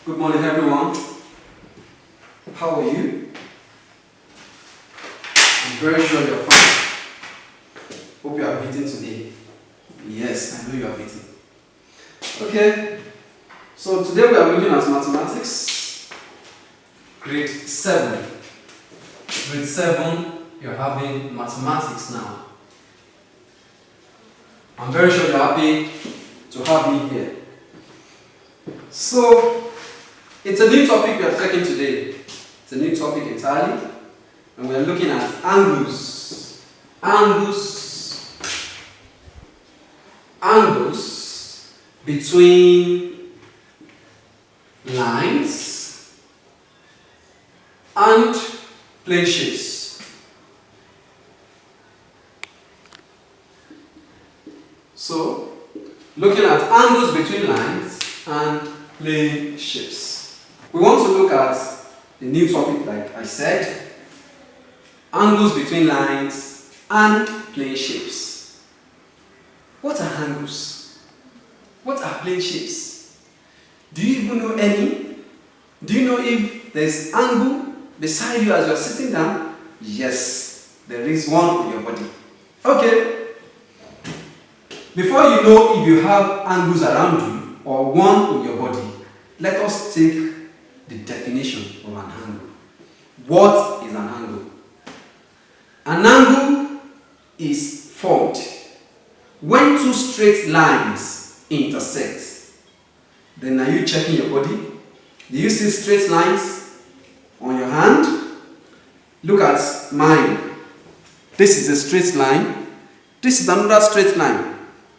Good morning, everyone. How are you? I'm very sure you're fine. Hope you have eaten today. Yes, I know you have eaten. Okay, so today we are looking at mathematics, grade 7. Grade 7, you're having mathematics now. I'm very sure you're happy to have me here. So, it's a new topic we are taking today. It's a new topic entirely, and we are looking at angles. Angles between lines and plane shapes. So, looking at angles between lines and plane shapes. We want to look at the new topic, like I said, angles between lines and plane shapes. What are angles? What are plane shapes? Do you even know any? Do you know if there's angle beside you as you're sitting down? Yes, there is one in your body. Okay. Before you know if you have angles around you or one in your body, let us take the definition of an angle. What is an angle? An angle is formed when two straight lines intersect. Then are you checking your body? Do you see straight lines on your hand? Look at mine. This is a straight line. This is another straight line.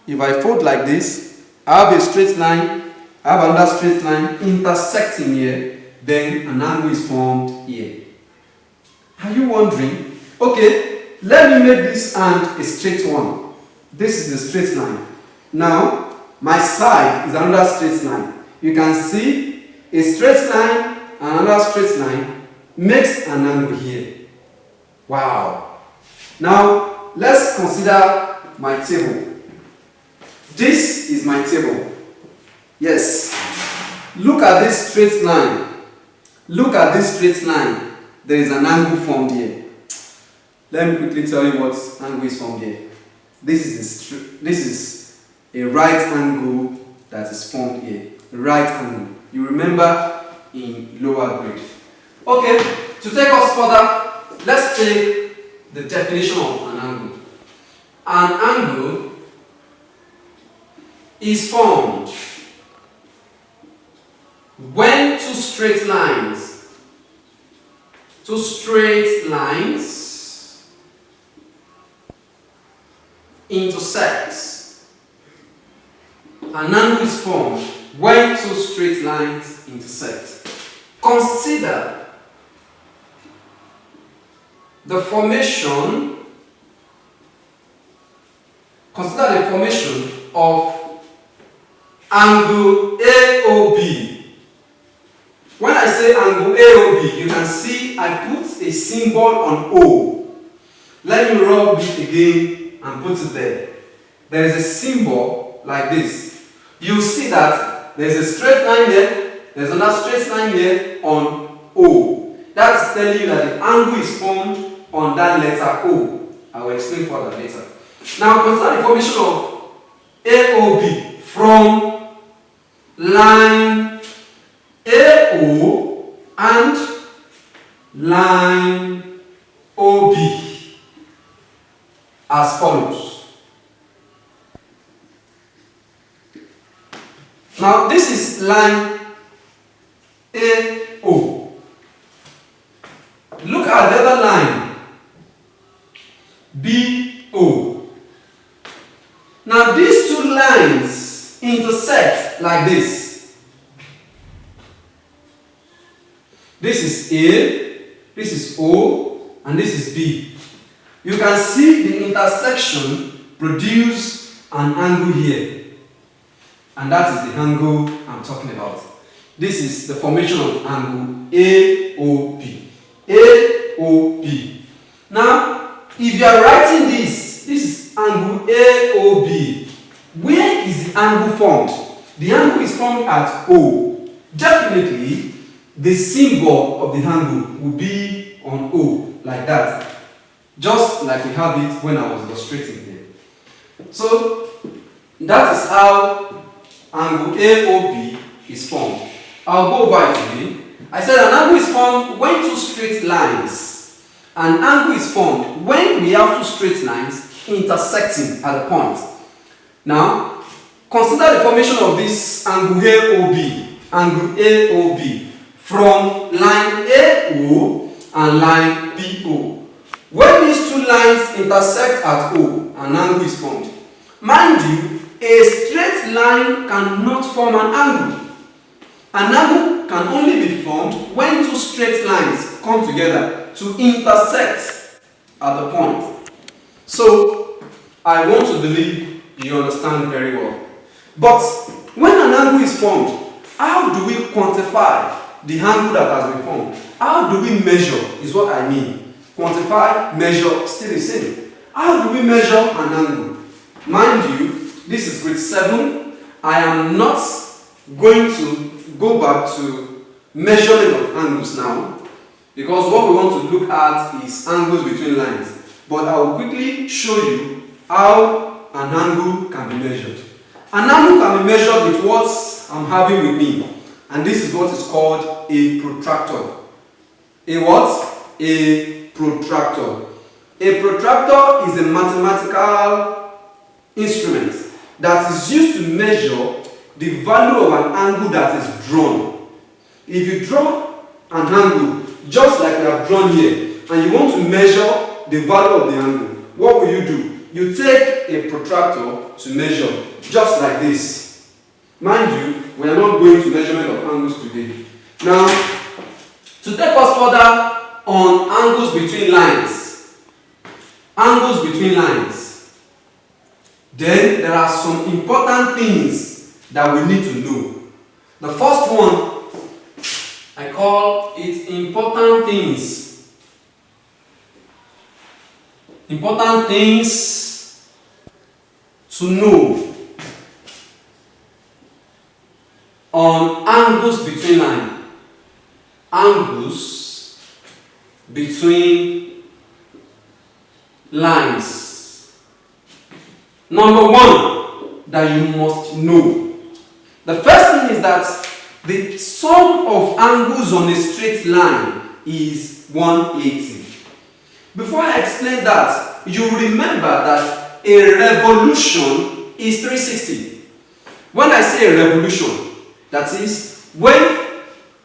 If I fold like this, I have a straight line, I have another straight line intersecting here, then an angle is formed here. Are you wondering? Okay, let me make this hand a straight one. This is a straight line. Now, my side is another straight line. You can see a straight line and another straight line makes an angle here. Wow. Now, let's consider my table. This is my table. Yes. Look at this straight line. Look at this straight line. There is an angle formed here. Let me quickly tell you what angle is formed here. This is a right angle that is formed here. A right angle. You remember in lower grade. Okay, to take us further, let's take the definition of an angle. An angle is formed when two straight lines intersect. An angle is formed when two straight lines intersect. Consider the formation of angle AOB. When I say angle AOB, you can see I put a symbol on O. Let me rub it again and put it there. There is a symbol like this. You see that there is a straight line here, there's another straight line here on O. That's telling you that the angle is formed on that letter O. I will explain further later. Now consider the formation of AOB from line AO and line OB as follows. Now this is line AO. Look at the other line BO. Now these two lines intersect like this. This is A, this is O, and this is B. You can see the intersection produce an angle here. And that is the angle I'm talking about. This is the formation of angle AOB. AOB. Now, if you are writing this is angle AOB. Where is the angle formed? The angle is formed at O. definitely the symbol of the angle will be on O, like that. Just like we have it when I was illustrating here. So that is how angle AOB is formed. I'll go over it again. I said an angle is formed when two straight lines. An angle is formed when we have two straight lines intersecting at a point. Now, consider the formation of this angle AOB from line AO and line BO. When these two lines intersect at O, an angle is formed. Mind you, a straight line cannot form an angle. An angle can only be formed when two straight lines come together to intersect at the point. So, I want to believe you understand very well. But when an angle is formed, how do we quantify the angle that has been formed? How do we measure is what I mean. Quantify, measure, still the same. How do we measure an angle? Mind you, this is grade 7. I am not going to go back to measurement of angles now, because what we want to look at is angles between lines. But I will quickly show you how an angle can be measured. An angle can be measured with what I'm having with me. And this is what is called a protractor. A what? A protractor. A protractor is a mathematical instrument that is used to measure the value of an angle that is drawn. If you draw an angle just like we have drawn here, and you want to measure the value of the angle, what will you do? You take a protractor to measure, just like this. Mind you, we are not going to measurement of angles today. Now, to take us further on angles between lines, then there are some important things that we need to know. The first one, I call it important things. Important things to know on angles between lines. Angles between lines. Number one that you must know. The first thing is that the sum of angles on a straight line is 180. Before I explain that, you remember that a revolution is 360. When I say a revolution, that is, when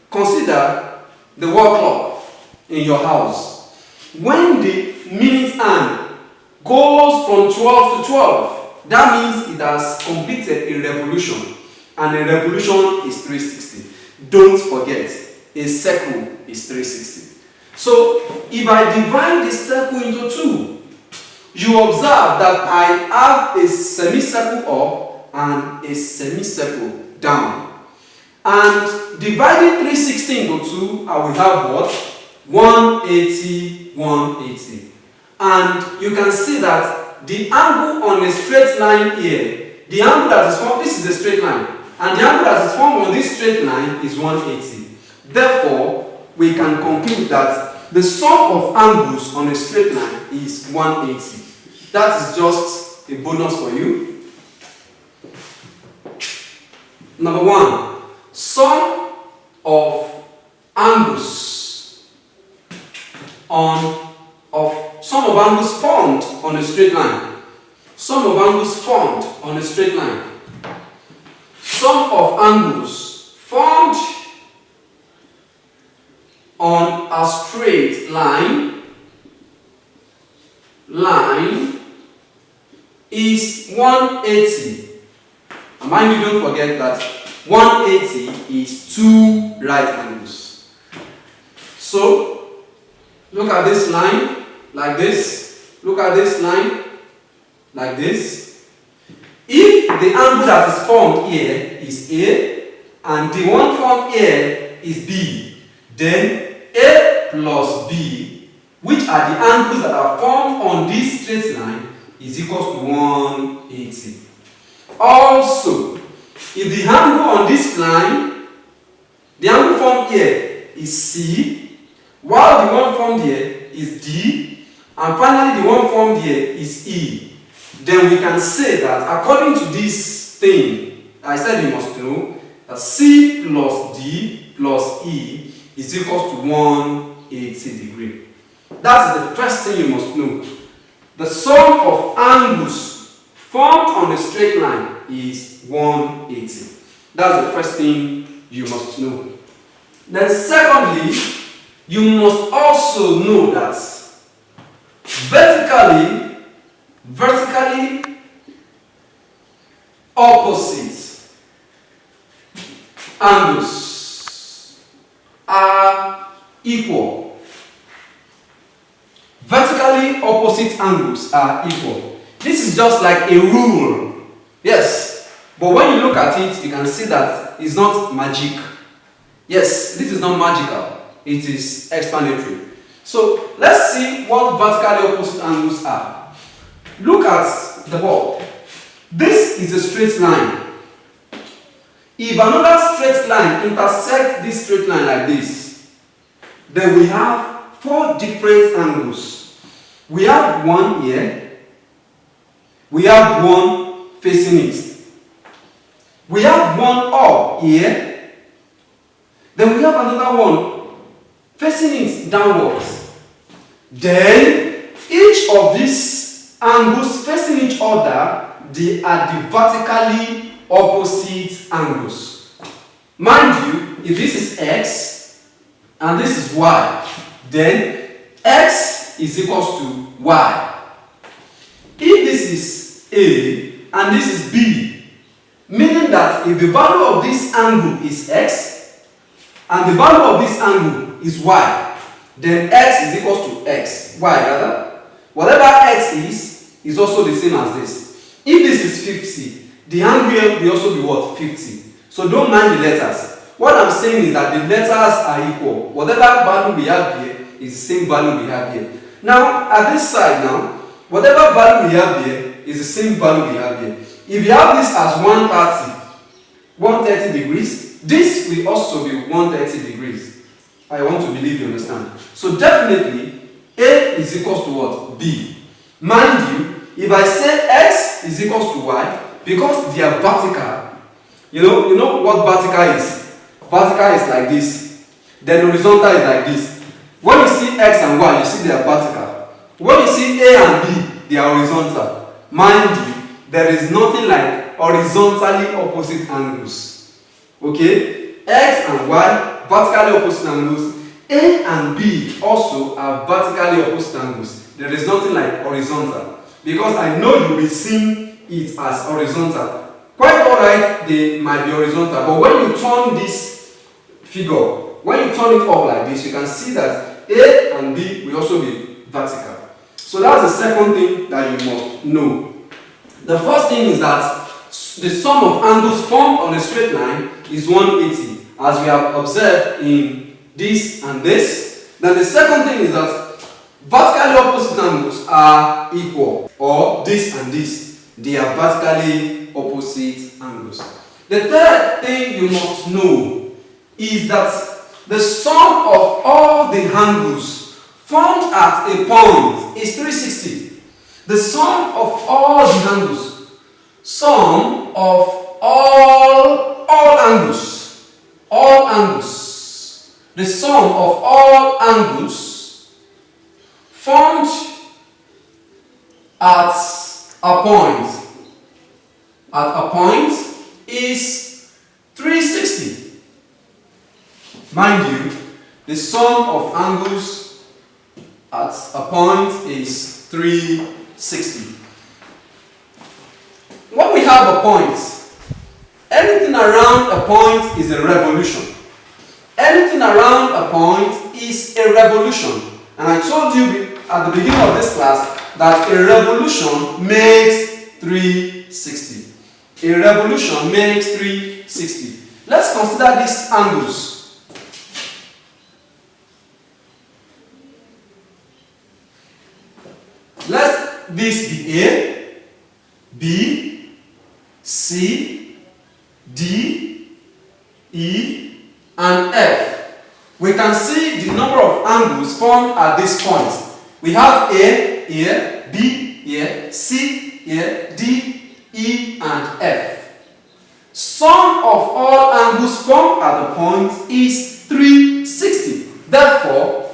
consider the wall clock in your house. When the minute hand goes from 12 to 12, that means it has completed a revolution. And a revolution is 360. Don't forget, a circle is 360. So, if I divide this circle into two, you observe that I have a semicircle up and a semicircle down. And dividing 360 into 2, I will have what? 180, 180. And you can see that the angle on a straight line here, the angle that is formed, this is a straight line, and the angle that is formed on this straight line is 180. Therefore, we can conclude that the sum of angles on a straight line is 180. That is just a bonus for you. Number one. Sum of angles formed on a straight line. Sum of angles formed on a straight line. Sum of angles formed on a straight line is 180. And mind you, don't forget that 180 is two right angles. So, look at this line like this. Look at this line like this. If the angle that is formed here is A and the one formed here is B, then A plus B, which are the angles that are formed on this straight line, is equal to 180. Also, if the angle on this line The angle formed here is C, while the one formed here is D, and finally the one formed here is E. Then we can say that according to this thing, I said you must know that C plus D plus E is equal to 180 degrees. That's the first thing you must know. The sum of angles formed on a straight line is 180. That's the first thing you must know. Then secondly, you must also know that vertically opposite angles are equal. Vertically opposite angles are equal. This is just like a rule. Yes, but when you look at it, you can see that it's not magic. Yes, this is not magical. It is explanatory. So let's see what vertically opposite angles are. Look at the board. This is a straight line. If another straight line intersects this straight line like this, then we have 4 different angles. We have one here. We have one facing it. We have one up here. Then we have another one facing it downwards. Then each of these angles facing each other, they are the vertically opposite angles. Mind you, if this is X and this is Y, then X is equal to Y. If this is A and this is B, meaning that if the value of this angle is X and the value of this angle is Y, then X is equal to X. Y rather. Whatever X is also the same as this. If this is 50, the angle here will also be what? 50. So don't mind the letters. What I'm saying is that the letters are equal. Whatever value we have here is the same value we have here. Now, at this side now, whatever value we have here is the same value we have here. If you have this as 130 degrees, this will also be 130 degrees. I want to believe you understand. So definitely, A is equal to what? B. Mind you, if I say X is equal to Y, because they are vertical, you know what vertical is? Vertical is like this. Then horizontal is like this. When you see X and Y, you see they are vertical. When you see A and B, they are horizontal. Mind you, there is nothing like horizontally opposite angles. Okay? X and Y, vertically opposite angles. A and B also are vertically opposite angles. There is nothing like horizontal. Because I know you will see it as horizontal. Quite alright, they might be horizontal. But when you turn this figure, when you turn it up like this, you can see that A and B will also be vertical. So that's the second thing that you must know. The first thing is that the sum of angles formed on a straight line is 180, as we have observed in this and this. Then the second thing is that vertically opposite angles are equal, or this and this, they are vertically opposite angles. The third thing you must know is that the sum of all the angles formed at a point is 360. The sum of all the angles, sum of all angles, the sum of all angles formed at a point is 360. Mind you, the sum of angles at a point is 360. When we have a point, anything around a point is a revolution. Anything around a point is a revolution. And I told you at the beginning of this class that a revolution makes 360. A revolution makes 360. Let's consider these angles. Let this be A, B, C, D, E, and and F, we can see the number of angles formed at this point. We have A here, B here, C here, D, E, and F. Sum of all angles formed at the point is 360. Therefore,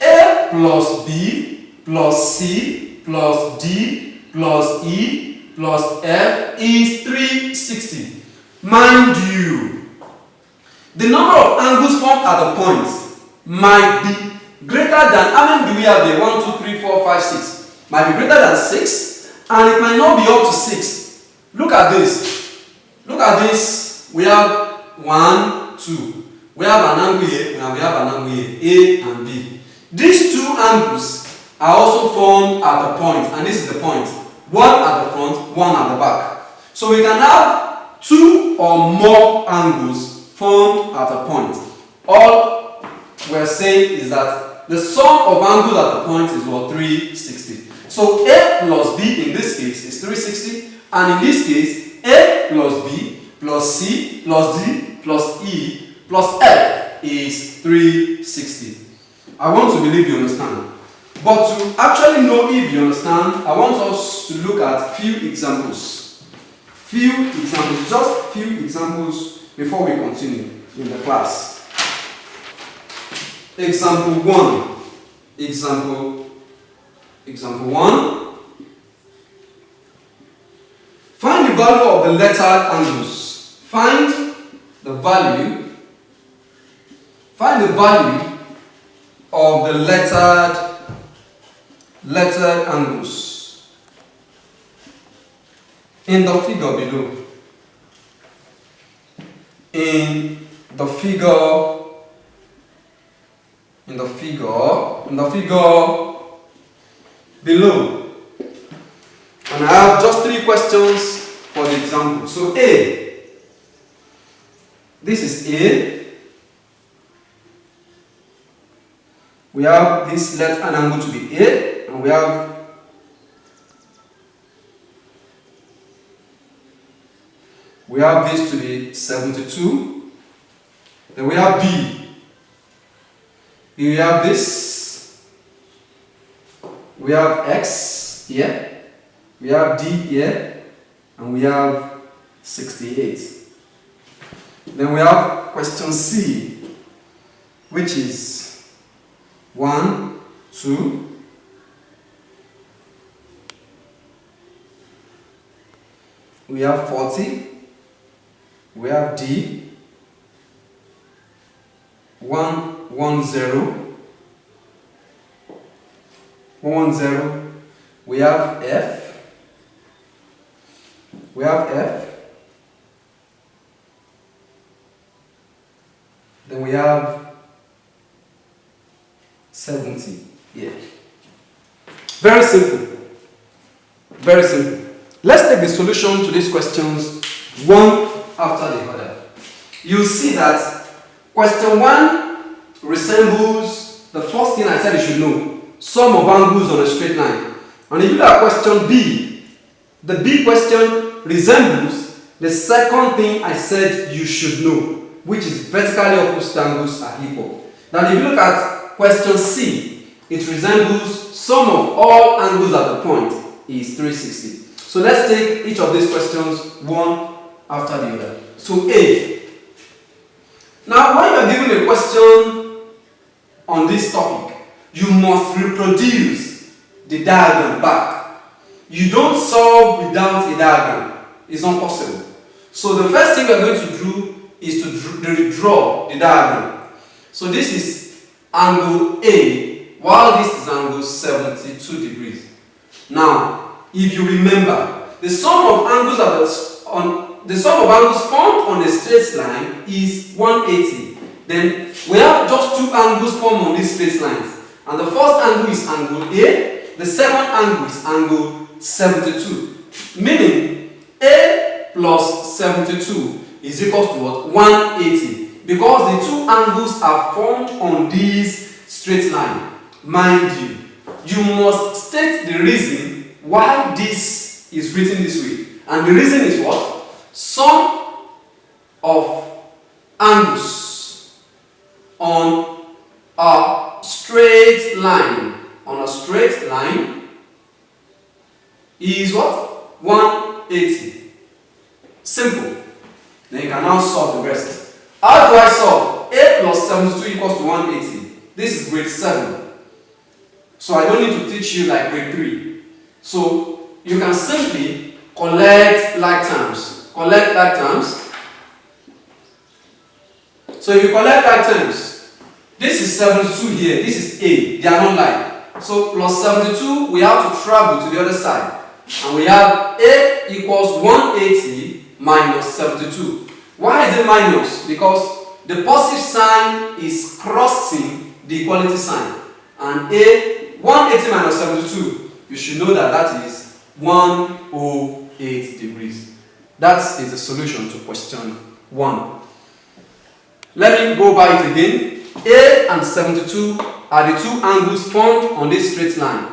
A plus B plus C plus D plus E plus F is 360. Mind you, the number of angles formed at the point might be greater than, how many do we have here? 1, 2, 3, 4, 5, 6. Might be greater than 6, and it might not be up to 6. Look at this. Look at this. We have 1, 2. We have an angle here, and we have an angle here, A and B. These two angles are also formed at the point, and this is the point. One at the front, one at the back. So we can have two or more angles formed at a point. All we're saying is that the sum of angles at the point is what? 360. So A plus B in this case is 360, and in this case, A plus B plus C plus D plus E plus F is 360. I want to believe you understand. But to actually know if you understand, I want us to look at few examples. Just few examples before we continue in the class. Example 1. Example 1. Find the value of the lettered angles. Find the value of the lettered angles in the figure below. In the figure below. And I have just 3 questions for the example. So A, this is A. We have this left-hand angle to be A, and we have this to be 72. Then we have B. We have this. We have X here. We have D here, and we have 68. Then we have question C, which is 1, 2, we have 40, we have D, 1, 1, 0, 1, 0, we have F, then we have 70 here. Very simple. Very simple. Let's take the solution to these questions one after the other. You see that question 1 resembles the first thing I said you should know, sum of angles on a straight line. And if you look at question B, the B question resembles the second thing I said you should know, which is vertically opposite angles are equal. Now if you look at question C, it resembles sum of all angles at the point is 360. So let's take each of these questions one after the other. So A. Now when you are given a question on this topic, you must reproduce the diagram back. You don't solve without a diagram. It's not possible. So the first thing we are going to do is to draw the diagram. So this is angle A, while this is angle 72 degrees. Now, if you remember, the sum of angles formed on a straight line is 180. Then we have just 2 angles formed on these straight lines. And the first angle is angle A, the second angle is angle 72. Meaning A plus 72 is equal to what? 180. Because the 2 angles are formed on this straight line. Mind you, you must state the reason why this is written this way. And the reason is what? Sum of angles Simple. Then you can now solve the rest. How do I solve? A plus 72 equals to 180. This is grade 7. So I don't need to teach you like grade 3. So you can simply collect like terms. Collect like terms. So if you collect like terms, this is 72 here, this is A, they are not like. So plus 72, we have to travel to the other side. And we have A equals 180 minus 72. Why is it minus? Because the positive sign is crossing the equality sign. And A, 180 minus 72, you should know that that is 108 degrees. That is the solution to question 1. Let me go over it again. A and 72 are the two angles formed on this straight line.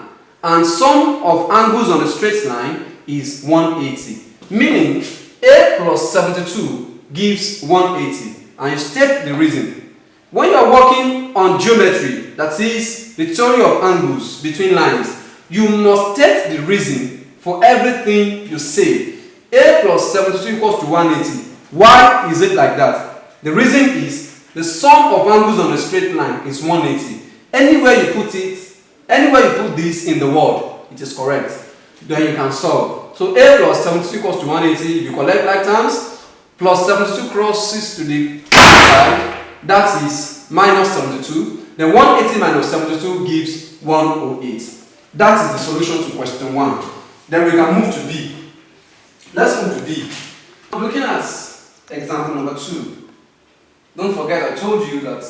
And sum of angles on the straight line is 180. Meaning A plus 72 gives 180. And you state the reason. When you are working on geometry, that is the theory of angles between lines, you must state the reason for everything you say. A plus 72 equals to 180. Why is it like that? The reason is the sum of angles on a straight line is 180. Anywhere you put it, anywhere you put this in the word, it is correct. Then you can solve. So A plus 72 equals to 180. If you collect like terms, plus 72 crosses to the side, that is minus 72. Then 180 minus 72 gives 108. That is the solution to question 1. Then we can move to B. Let's move to B. Looking at example number 2. Don't forget I told you that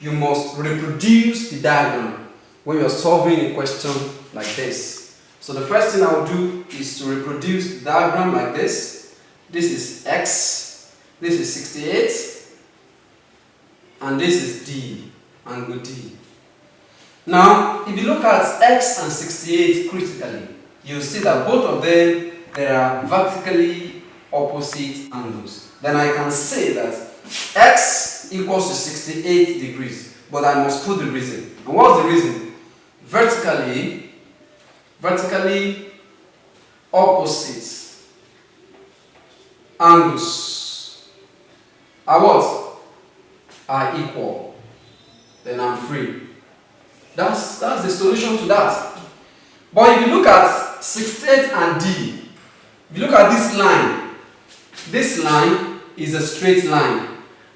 you must reproduce the diagram when you are solving a question like this. So the first thing I will do is to reproduce the diagram like this. This is X, this is 68, and this is D, angle D. Now, if you look at X and 68 critically, you'll see that both of them, they are vertically opposite angles. Then I can say that X equals to 68 degrees, but I must put the reason. And what's the reason? Vertically opposite angles are what? Are equal. Then I'm free. That's the solution to that. But if you look at 68 and D, if you look at this line is a straight line.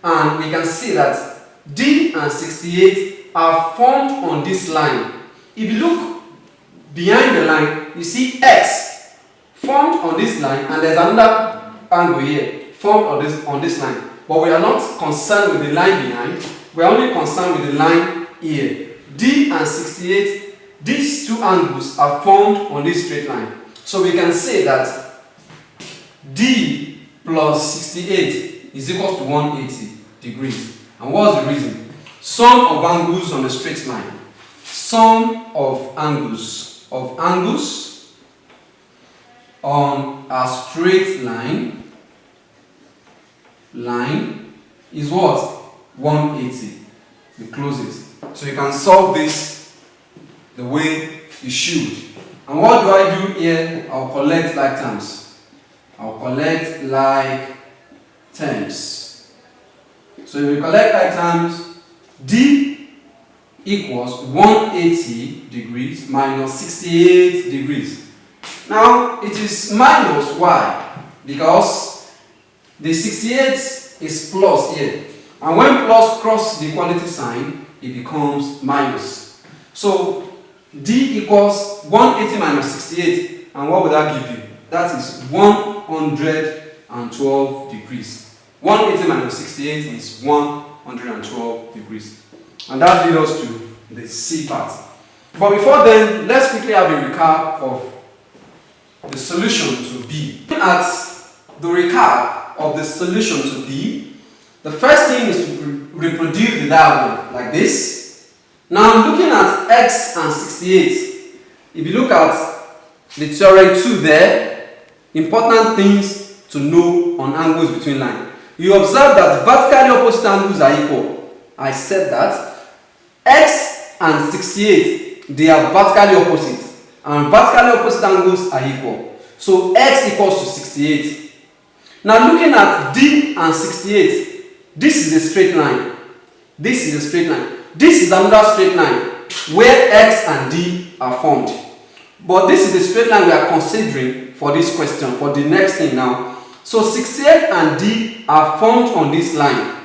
And we can see that D and 68 are formed on this line. If you look behind the line, you see X formed on this line, and there's another angle here formed on this line. But we are not concerned with the line behind, we are only concerned with the line here. D and 68, these two angles are formed on this straight line. So we can say that D plus 68 is equal to 180 degrees. And what's the reason? Sum of angles on a straight line. Sum of angles on a straight line is what? 180. We close it. So you can solve this the way you should. And what do I do here? I'll collect like terms. I'll collect like terms. So if we collect like terms, D equals 180 degrees minus 68 degrees. Now it is minus. Why? Because the 68 is plus here. And when plus crosses the equality sign, it becomes minus. So D equals 180 minus 68. And what would that give you? That is 112 degrees. 180 minus 68 is 112 degrees. And that leads us to the C part. But before then, let's quickly have a recap of the solution to B. Looking at the recap of the solution to B, the first thing is to reproduce the diagram like this. Now I'm looking at X and 68. If you look at the theorem 2 there, important things to know on angles between lines. You observe that vertically opposite angles are equal. I said that. X and 68, they are vertically opposite. And vertically opposite angles are equal. So X equals to 68. Now looking at D and 68, this is a straight line. This is a straight line. This is another straight line where X and D are formed. But this is the straight line we are considering for this question, for the next thing now. So 68 and D are formed on this line.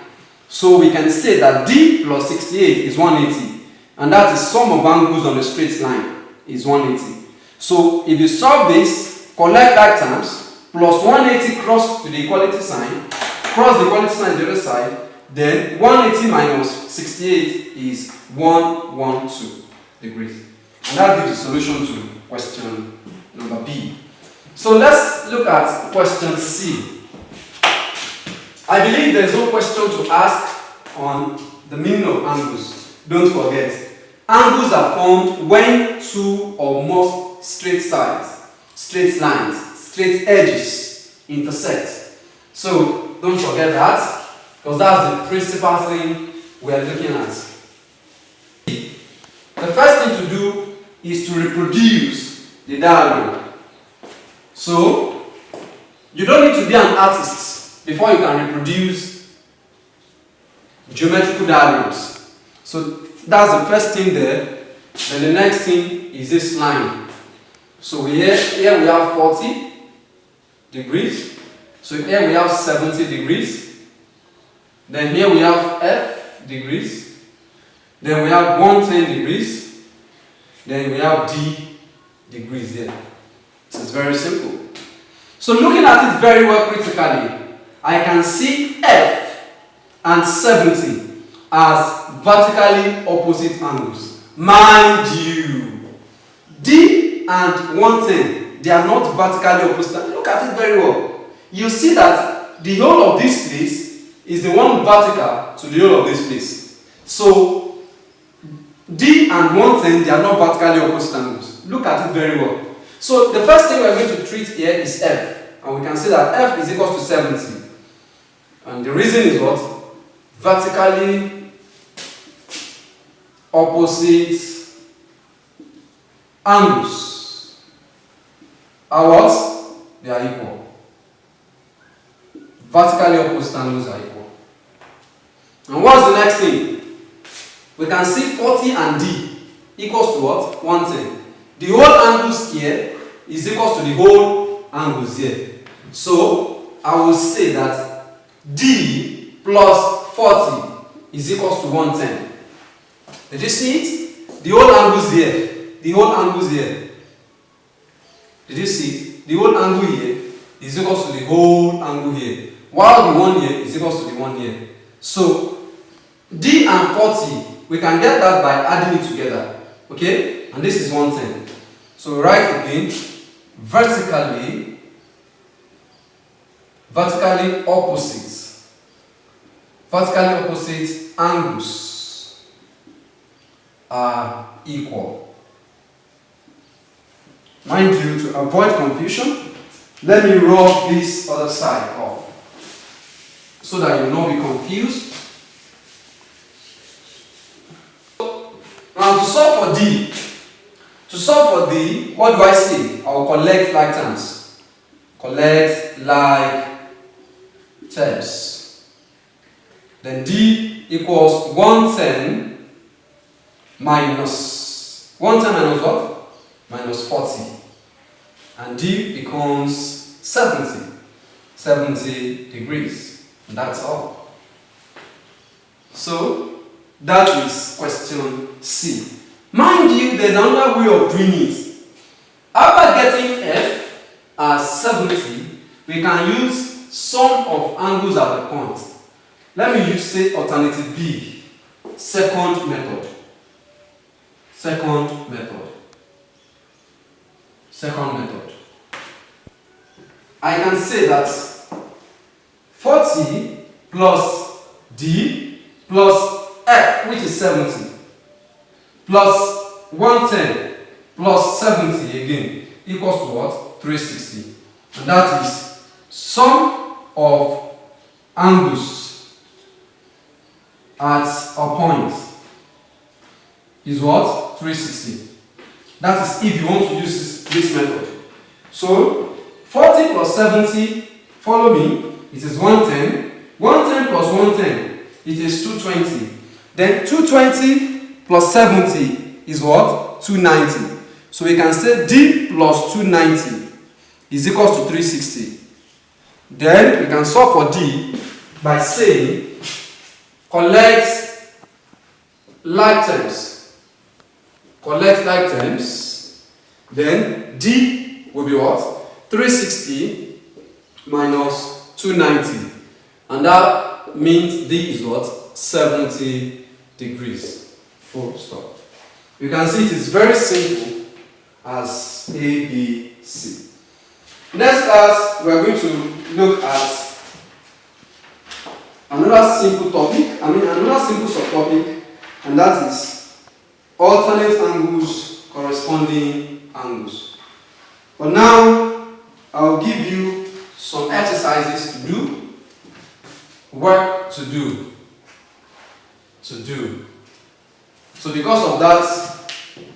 So we can say that D plus 68 is 180. And that is sum of angles on a straight line is 180. So if you solve this, collect like terms, plus 180 cross to the equality sign, cross the equality sign to the other side, then 180 minus 68 is 112 degrees. And that gives the solution to question number B. So let's look at question C. I believe there's no question to ask on the meaning of angles. Don't forget, angles are formed when two or more straight sides, straight lines, straight edges intersect. So don't forget that, because that's the principal thing we are looking at. The first thing to do is to reproduce the diagram. So you don't need to be an artist before you can reproduce geometrical diagrams. So that's the first thing there. Then the next thing is this line. So here we have 40 degrees. So here we have 70 degrees. Then here we have F degrees. Then we have 110 degrees. Then we have D degrees there. So it's very simple. So looking at it very well critically, I can see F and 70 as vertically opposite angles. Mind you, D and 110, they are not vertically opposite. Look at it very well. You see that the whole of this place is the one vertical to the whole of this place. So D and 110, they are not vertically opposite angles. Look at it very well. So the first thing we are going to treat here is F. And we can say that F is equal to 70. And the reason is what? Vertically opposite angles are what? They are equal. Vertically opposite angles are equal. And what's the next thing? We can see 40 and D equals to what? 110. The whole angles here is equal to the whole angles here. So I will say that D plus 40 is equal to 110. Did you see it? The whole angles here. The whole angles here. Did you see it? The whole angle here is equal to the whole angle here. While the one here is equal to the one here. So D and 40, we can get that by adding it together. Okay? And this is 110. So write again, vertically opposite angles are equal. Mind you, to avoid confusion, let me rub this other side off so that you will not be confused. Now to solve for D, what do I say? I will collect like terms. Collect like terms. Then D equals 110 minus 110 minus what? Minus 40. And D becomes 70 degrees. And that's all. So that is question C. Mind you, there's another way of doing it. After getting F as 70, we can use sum of angles at the point. Let me use, say, alternative B, second method. I can say that 40 plus D plus F, which is 70, plus 110 plus 70 again equals to what? 360. And that is sum of angles at a point is what? 360. That is if you want to use this method. So 40 plus 70 Follow me. It is 110. 110 plus 110, it is 220. Then 220 plus 70 is what? 290. So we can say D plus 290 is equal to 360. Then we can solve for D by saying collect like terms. Collect like terms. Then D will be what? 360 minus 290. And that means D is what? 70 degrees. Full stop. You can see it is very simple as A, B, C. Next class, we are going to look at another simple topic, another simple subtopic, and that is alternate angles corresponding angles. But now, I'll give you some exercises to do, work to do. So because of that,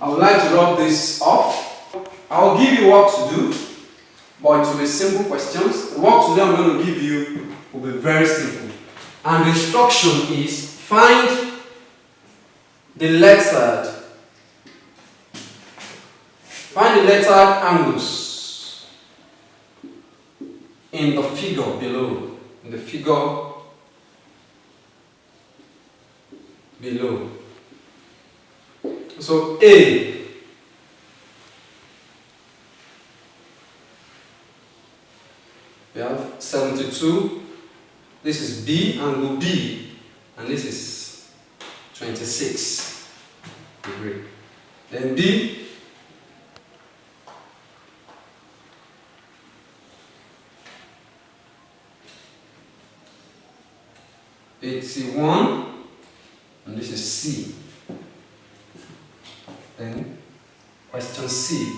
I would like to rub this off. I'll give you work to do, but it will be simple questions. The work today I'm going to give you will be very simple. And the instruction is find the lettered angles in the figure below. So A, we have 72. This is B, angle B, and this is 26 degree. Then B, (81), and this is C. Then question C.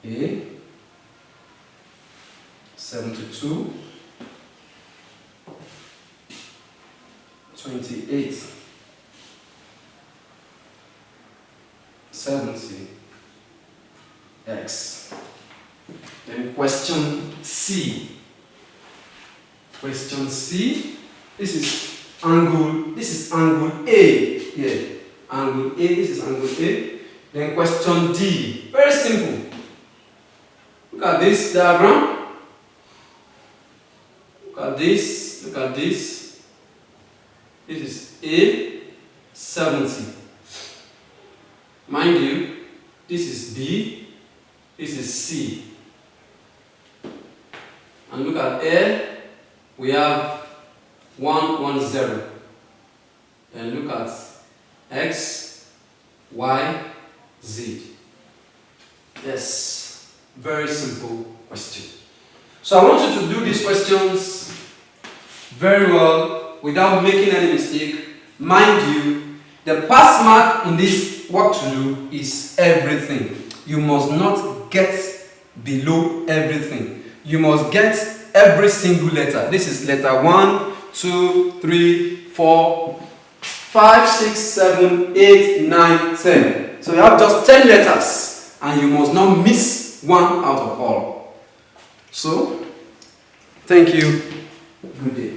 A, 72, 28, 70, X. Then question C. Question C, this is angle A here. Angle A, this is angle A. Then question D, very simple. Look at this diagram. Look at this. This is A, 70. Mind you, this is B, this is C. And look at A, we have 110. And look at X, Y, Z. Yes, very simple question. So I want you to do these questions very well without making any mistake. Mind you, the pass mark in this work to do is everything. You must not get below everything. You must get every single letter. This is letter 1, 2, 3, 4, 5, 6, 7, 8, 9, 10. So you have just 10 letters and you must not miss one out of all. So, thank you. Good day.